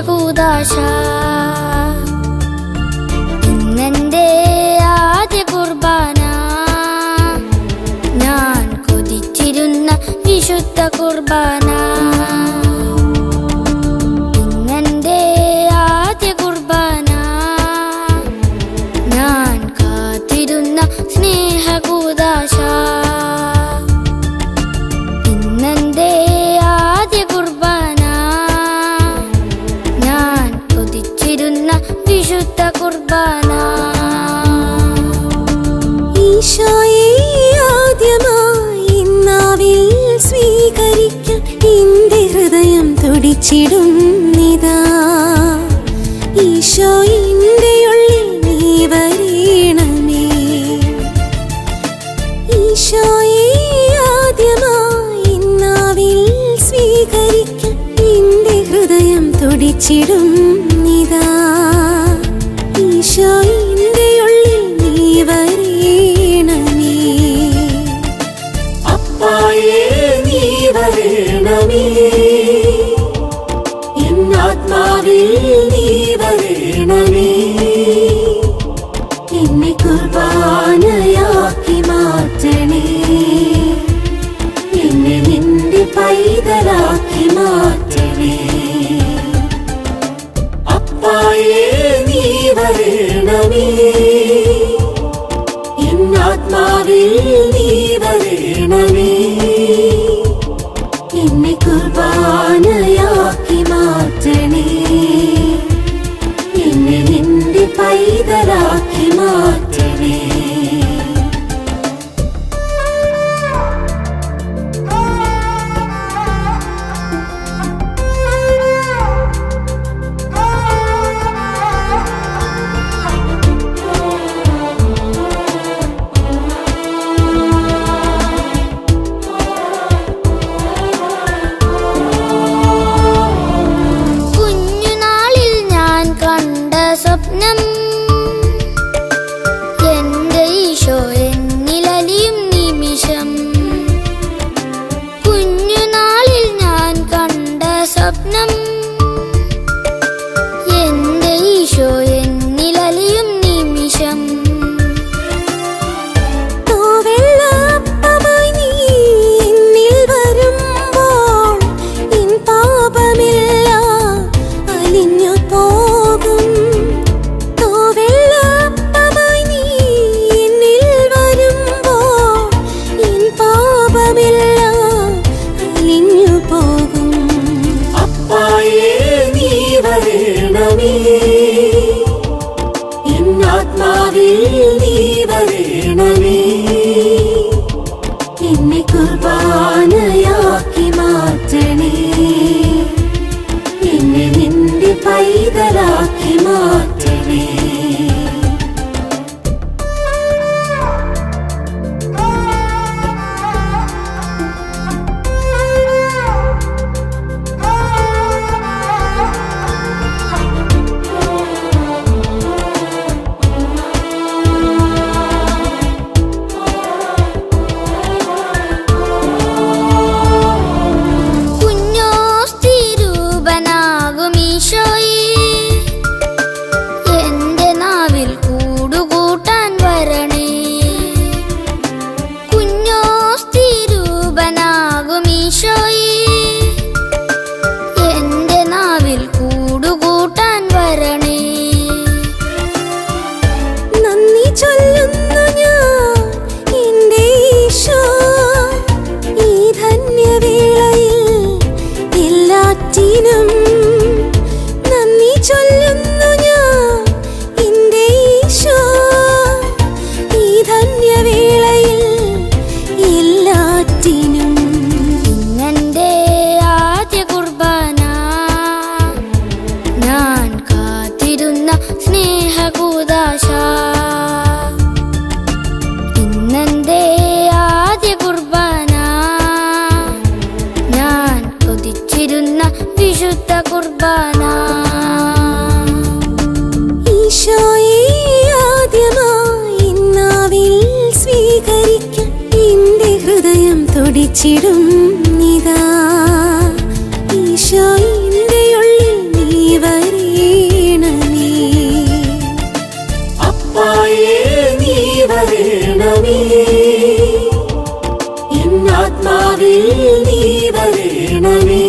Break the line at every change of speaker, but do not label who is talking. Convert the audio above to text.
സ്നേഹകൂദാശ ഇന്നെന്റെ ആദ്യ കുർബാന ഞാൻ കൊതിച്ചിരുന്ന വിശുദ്ധ കുർബാന ഇന്നെന്റെ ആദ്യ കുർബാന ഞാൻ കാത്തിരുന്ന സ്നേഹകൂദാശ ഇന്നെന്റെ ആദ്യ കുർബാന ഞാൻ കൊതിച്ചിരുന്ന വിശുദ്ധ കുർബാന
ഈശോയെ ആദ്യമായി നാവിൽ സ്വീകരിക്കാൻ എന്റെ ഹൃദയം തുടിച്ചിടുന്നിതാ ഈശോ എന്റെ ഉള്ളിൽ നീ വരേണമേ ഈശോയെ ആദ്യമായി നാവിൽ സ്വീകരിക്കാൻ എന്റെ ഹൃദയം തുടിച്ചിടുന്നിതാ ഈശോ എന്റെ ഉള്ളിൽ നീ വരേണമേ
അപ്പായേ നീ വരേണമേ എന്നാത്മാവിൽ നീ വരേണമേ എന്നെ കുർബാനയാക്കി മാറ്റണേ എന്നെ നിന്റെ പൈതലാക്കി മാറ്റണേ അപ്പായേ നീ വരേണമേ എന്നാത്മാവിൽ നീ വരേണമേ എന്നെ കുർബാനയാക്കി മാറ്റണേ എന്നെ നിന്റെ പൈതലാക്കി മാറ്റണേ
കുഞ്ഞുനാളിൽ ഞാൻ കണ്ട സ്വപ്നം എന്റെ ഈശോ എന്നിലലിയും നിമിഷം കുഞ്ഞുനാളിൽ ഞാൻ കണ്ട സ്വപ്നം എന്റെ ഈശോ എന്നിലലിയും നിമിഷം
തോവെള്ളപ്പമായി നീ എന്നിൽ വരുമ്പോൾ എൻ പാപമെല്ലാം അലിഞ്ഞു പോകും തോവെള്ളപ്പമായി നീ എന്നിൽ വരുമ്പോൾ എൻ പാപമെല്ലാം അലിഞ്ഞു പോകും
അപ്പായേ നീ വരേണമേ എന്നാത്മാവിൽ നീ വരേണമേ എന്നെ കുർബാനയാക്കി മാറ്റണേ എന്നെ നിന്റെ പൈതലാക്കി മാറ്റണേ
കുഞ്ഞോസ്തിരൂപനാകും ഈശോയേ എന്റെ നാവിൽ കൂടുകൂട്ടാൻ വരണേ കുഞ്ഞോസ്തിരൂപനാകും ഈശോയേ എന്റെ നാവിൽ കൂടുകൂട്ടാൻ വരണേ
നന്ദി ചൊല്ലുന്നു ഞാൻ എന്റെ ഈശോ ഈ ധന്യവേളയിൽ എല്ലാറ്റിനും നന്ദി ചൊല്ലുന്നു ഞാൻ എന്റെ ഈശോ ഈ ധന്യവേളയിൽ എല്ലാറ്റിനും
ഇന്നെന്റെ ആദ്യ കുർബാന ഞാൻ കാത്തിരുന്ന സ്നേഹകൂദാശ ഇന്നെന്റെ ആദ്യ കുർബാന ഞാൻ കൊതിച്ചിരുന്ന വിശുദ്ധ കുർബാന
ഈശോയെ ആദ്യമായി നാവിൽ സ്വീകരിക്കാൻ എന്റെ ഹൃദയം തുടിച്ചിടുന്നിതാ ഈശോ എന്റെ ഉള്ളിൽ നീ
അപ്പായേ നീ വരേണമേ എന്നാത്മാവിൽ നീ വരേണമേ